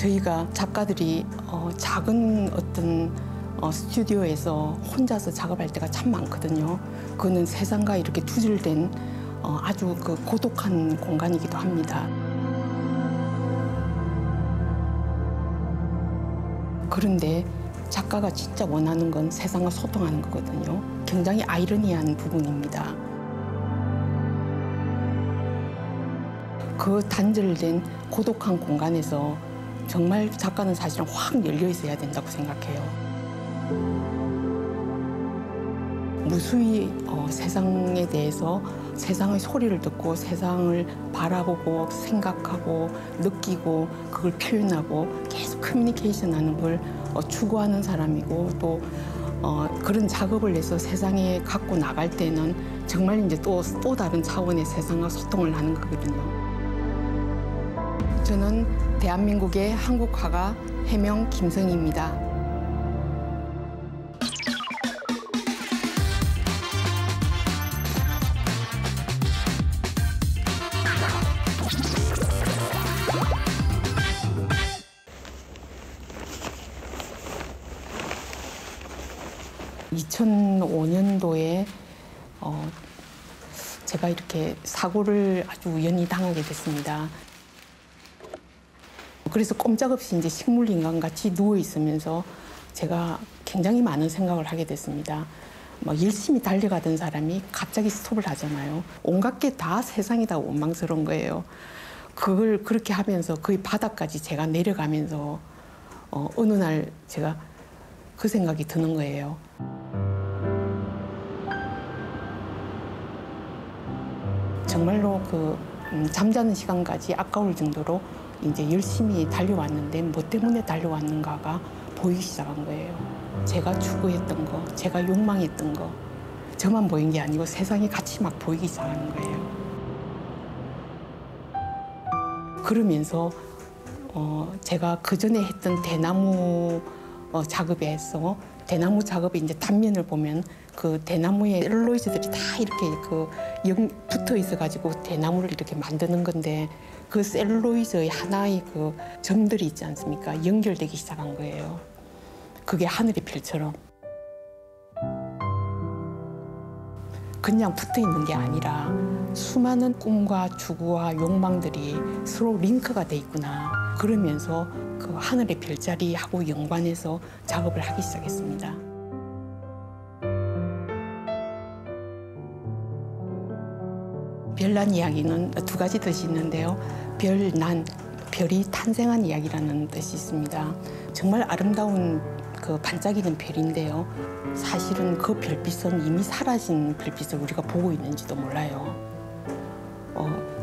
저희가 작가들이 작은 어떤 스튜디오에서 혼자서 작업할 때가 참 많거든요. 그거는 세상과 이렇게 두절된 아주 그 고독한 공간이기도 합니다. 그런데 작가가 진짜 원하는 건 세상과 소통하는 거거든요. 굉장히 아이러니한 부분입니다. 그 단절된 고독한 공간에서 정말 작가는 사실은 확 열려 있어야 된다고 생각해요. 무수히 세상에 대해서 세상의 소리를 듣고 세상을 바라보고 생각하고 느끼고 그걸 표현하고 계속 커뮤니케이션하는 걸 추구하는 사람이고 또 그런 작업을 해서 세상에 갖고 나갈 때는 정말 이제 또 다른 차원의 세상과 소통을 하는 거거든요. 저는 대한민국의 한국 화가 해명 김성희입니다. (2005년도에) 제가 이렇게 사고를 아주 우연히 당하게 됐습니다. 그래서 꼼짝없이 이제 식물인간같이 누워 있으면서 제가 굉장히 많은 생각을 하게 됐습니다. 막 열심히 달려가던 사람이 갑자기 스톱을 하잖아요. 온갖 게 다 세상이 다 원망스러운 거예요. 그걸 그렇게 하면서 거의 바닥까지 제가 내려가면서 어느 날 제가 그 생각이 드는 거예요. 정말로 잠자는 시간까지 아까울 정도로 이제 열심히 달려왔는데 뭐 때문에 달려왔는가가 보이기 시작한 거예요. 제가 추구했던 거, 제가 욕망했던 거, 저만 보인 게 아니고 세상이 같이 막 보이기 시작하는 거예요. 그러면서 제가 그 전에 했던 대나무 작업에서 대나무 작업의 이제 단면을 보면 그 대나무에 셀룰로이드들이 다 이렇게 붙어 있어가지고 대나무를 이렇게 만드는 건데 그 셀룰로이드의 하나의 그 점들이 있지 않습니까? 연결되기 시작한 거예요. 그게 하늘의 별처럼. 그냥 붙어 있는 게 아니라 수많은 꿈과 추구와 욕망들이 서로 링크가 돼 있구나. 그러면서 그 하늘의 별자리하고 연관해서 작업을 하기 시작했습니다. 별난 이야기는 두 가지 뜻이 있는데요. 별난, 별이 탄생한 이야기라는 뜻이 있습니다. 정말 아름다운 그 반짝이는 별인데요. 사실은 그 별빛은 이미 사라진 별빛을 우리가 보고 있는지도 몰라요.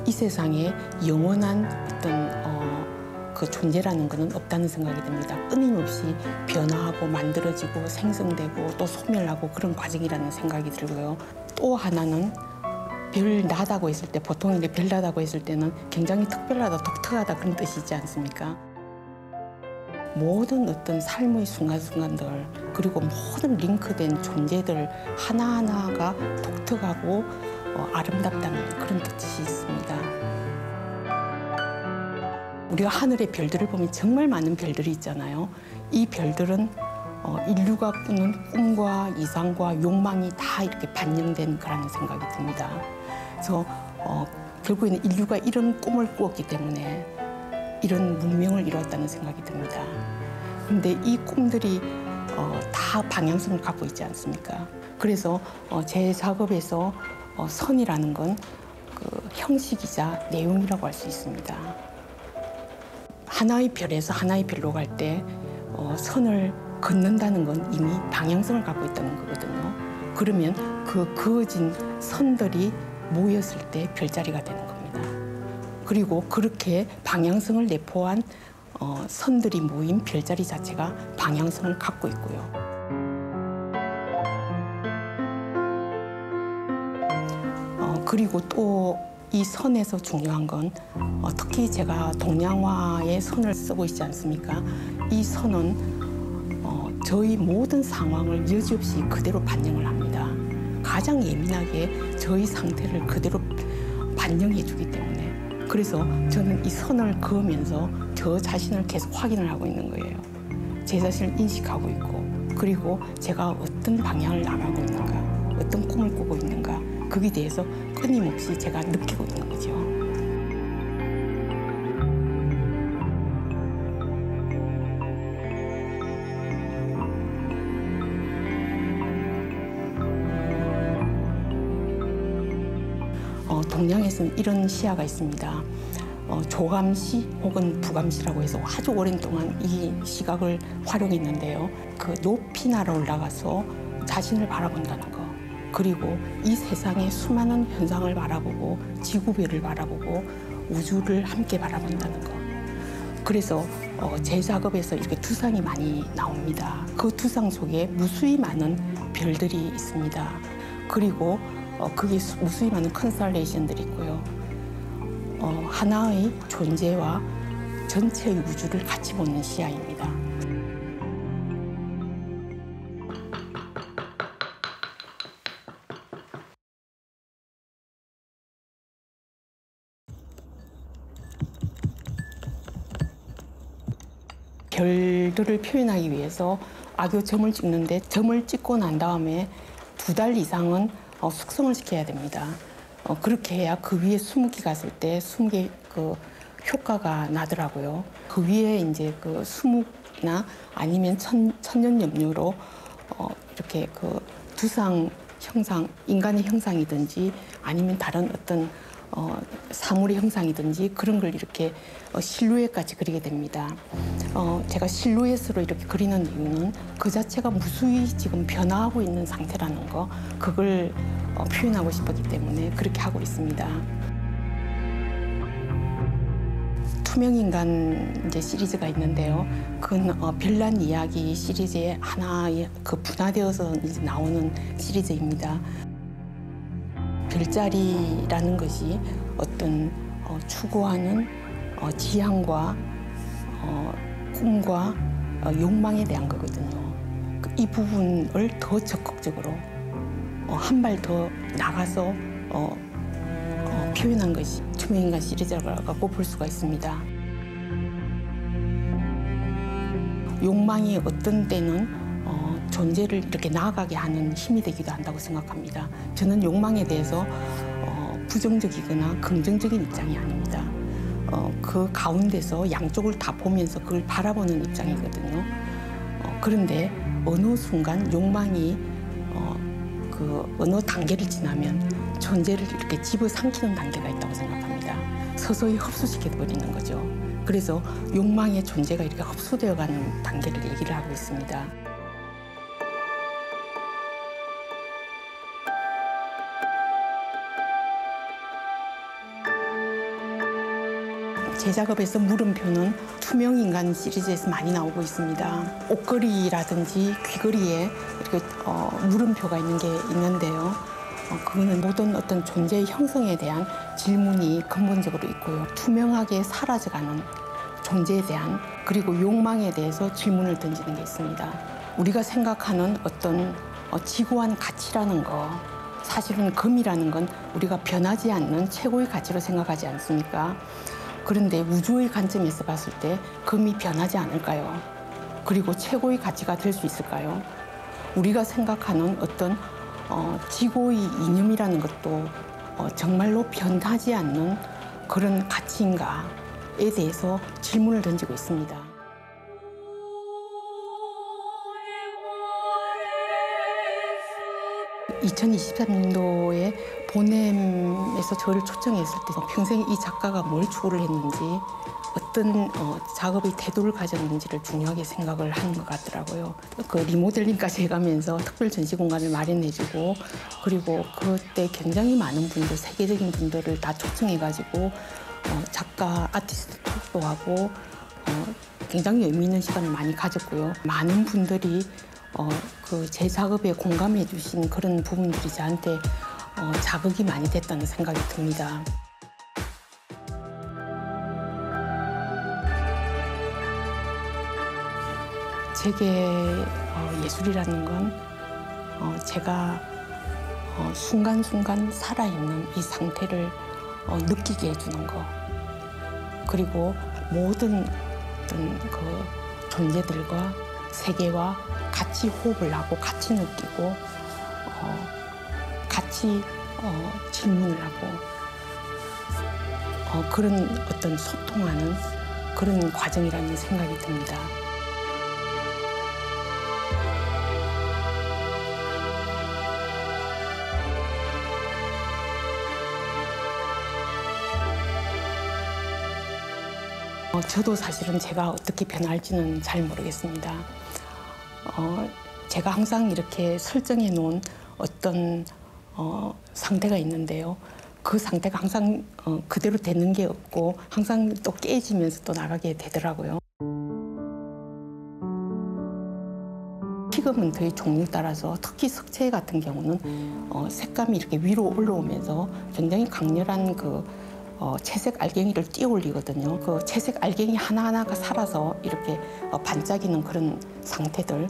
이 세상에 영원한 어떤 그 존재라는 것은 없다는 생각이 듭니다. 끊임없이 변화하고 만들어지고 생성되고 또 소멸하고 그런 과정이라는 생각이 들고요. 또 하나는 별나다고 했을 때, 보통 이제 별나다고 했을 때는 굉장히 특별하다, 독특하다 그런 뜻이 있지 않습니까? 모든 어떤 삶의 순간순간들 그리고 모든 링크된 존재들 하나하나가 독특하고 아름답다는 그런 뜻이 있습니다. 우리가 하늘의 별들을 보면 정말 많은 별들이 있잖아요. 이 별들은 인류가 꾸는 꿈과 이상과 욕망이 다 이렇게 반영된 거라는 생각이 듭니다. 그래서 결국에는 인류가 이런 꿈을 꾸었기 때문에 이런 문명을 이루었다는 생각이 듭니다. 그런데 이 꿈들이 다 방향성을 갖고 있지 않습니까? 그래서 제 작업에서 선이라는 건 그 형식이자 내용이라고 할 수 있습니다. 하나의 별에서 하나의 별로 갈 때 선을 긋는다는 건 이미 방향성을 갖고 있다는 거거든요. 그러면 그 그어진 선들이 모였을 때 별자리가 되는 겁니다. 그리고 그렇게 방향성을 내포한 선들이 모인 별자리 자체가 방향성을 갖고 있고요. 그리고 또 이 선에서 중요한 건 특히 제가 동양화의 선을 쓰고 있지 않습니까? 이 선은 저희 모든 상황을 여지없이 그대로 반영을 합니다. 가장 예민하게 저희 상태를 그대로 반영해 주기 때문에 그래서 저는 이 선을 그으면서 저 자신을 계속 확인을 하고 있는 거예요. 제 자신을 인식하고 있고, 그리고 제가 어떤 방향을 나가고 있는가, 어떤 꿈을 꾸고 있는가, 거기에 대해서 끊임없이 제가 느끼고 있는 거죠. 동양에서는 이런 시야가 있습니다. 조감시 혹은 부감시라고 해서 아주 오랜 동안 이 시각을 활용했는데요. 그 높이 날아 올라가서 자신을 바라본다는 거, 그리고 이 세상의 수많은 현상을 바라보고 지구별을 바라보고 우주를 함께 바라본다는 거. 그래서 제 작업에서 이렇게 두상이 많이 나옵니다. 그 두상 속에 무수히 많은 별들이 있습니다. 그리고 그게 무수히 많은 컨스텔레이션들이 있고요. 하나의 존재와 전체의 우주를 같이 보는 시야입니다. 별들을 표현하기 위해서 악교 점을 찍는데, 점을 찍고 난 다음에 2달 이상은 숙성을 시켜야 됩니다. 그렇게 해야 그 위에 수묵이 갔을 때 수묵의 그 효과가 나더라고요. 그 위에 이제 그 수묵이나 아니면 천년 염료로 이렇게 그 두상 형상, 인간의 형상이든지 아니면 다른 어떤 사물의 형상이든지 그런 걸 이렇게 실루엣같이 그리게 됩니다. 제가 실루엣으로 이렇게 그리는 이유는 그 자체가 무수히 지금 변화하고 있는 상태라는 거, 그걸 표현하고 싶었기 때문에 그렇게 하고 있습니다. 투명인간 이제 시리즈가 있는데요. 그건 별난 이야기 시리즈의 하나의 그 분화되어서 이제 나오는 시리즈입니다. 별자리라는 것이 어떤 추구하는 지향과 꿈과 욕망에 대한 거거든요. 이 부분을 더 적극적으로 한 발 더 나가서 표현한 것이 투명인간 시리즈라고 볼 수가 있습니다. 욕망이 어떤 때는 존재를 이렇게 나아가게 하는 힘이 되기도 한다고 생각합니다. 저는 욕망에 대해서 부정적이거나 긍정적인 입장이 아닙니다. 그 가운데서 양쪽을 다 보면서 그걸 바라보는 입장이거든요. 그런데 어느 순간 욕망이 그 어느 단계를 지나면 존재를 이렇게 집어삼키는 단계가 있다고 생각합니다. 서서히 흡수시켜버리는 거죠. 그래서 욕망의 존재가 이렇게 흡수되어가는 단계를 얘기를 하고 있습니다. 제 작업에서 물음표는 투명인간 시리즈에서 많이 나오고 있습니다. 옷걸이라든지 귀걸이에 이렇게 물음표가 있는 게 있는데요. 그거는 모든 어떤 존재의 형성에 대한 질문이 근본적으로 있고요. 투명하게 사라져가는 존재에 대한, 그리고 욕망에 대해서 질문을 던지는 게 있습니다. 우리가 생각하는 어떤 지고한 가치라는 거, 사실은 금이라는 건 우리가 변하지 않는 최고의 가치로 생각하지 않습니까? 그런데 우주의 관점에서 봤을 때 금이 변하지 않을까요? 그리고 최고의 가치가 될 수 있을까요? 우리가 생각하는 어떤 지고의 이념이라는 것도 정말로 변하지 않는 그런 가치인가에 대해서 질문을 던지고 있습니다. 2023년도에 보냄에서 저를 초청했을 때 평생 이 작가가 뭘 추구를 했는지, 어떤 작업의 태도를 가졌는지를 중요하게 생각을 하는 것 같더라고요. 그 리모델링까지 해가면서 특별 전시 공간을 마련해주고, 그리고 그때 굉장히 많은 분들, 세계적인 분들을 다 초청해가지고 작가 아티스트 톡도 하고 굉장히 의미 있는 시간을 많이 가졌고요. 많은 분들이 그 제 작업에 공감해 주신 그런 부분들이 저한테 자극이 많이 됐다는 생각이 듭니다. 제게 예술이라는 건 제가 순간순간 살아있는 이 상태를 느끼게 해주는 거, 그리고 모든 어떤 그 존재들과 세계와 같이 호흡을 하고 같이 느끼고 같이 질문을 하고 그런 어떤 소통하는 그런 과정이라는 생각이 듭니다. 저도 사실은 제가 어떻게 변할지는 잘 모르겠습니다. 제가 항상 이렇게 설정해 놓은 어떤 상태가 있는데요. 그 상태가 항상 그대로 되는 게 없고 항상 또 깨지면서 또 나가게 되더라고요. 피그먼트의 종류에 따라서 특히 석재 같은 경우는 색감이 이렇게 위로 올라오면서 굉장히 강렬한 그 채색 알갱이를 띄어 올리거든요. 그 채색 알갱이 하나하나가 살아서 이렇게 반짝이는 그런 상태들.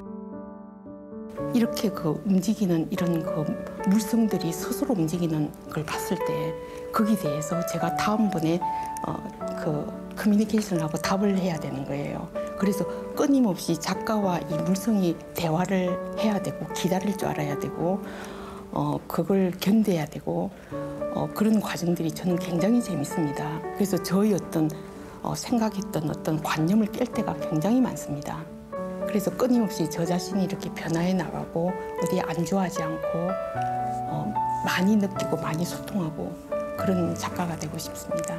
이렇게 그 움직이는 이런 그 물성들이 스스로 움직이는 걸 봤을 때 거기에 대해서 제가 다음번에 그 커뮤니케이션을 하고 답을 해야 되는 거예요. 그래서 끊임없이 작가와 이 물성이 대화를 해야 되고 기다릴 줄 알아야 되고 그걸 견뎌야 되고 그런 과정들이 저는 굉장히 재밌습니다. 그래서 저의 어떤 생각했던 어떤 관념을 깰 때가 굉장히 많습니다. 그래서 끊임없이 저 자신이 이렇게 변화해 나가고 어디에 안주하지 않고 많이 느끼고 많이 소통하고 그런 작가가 되고 싶습니다.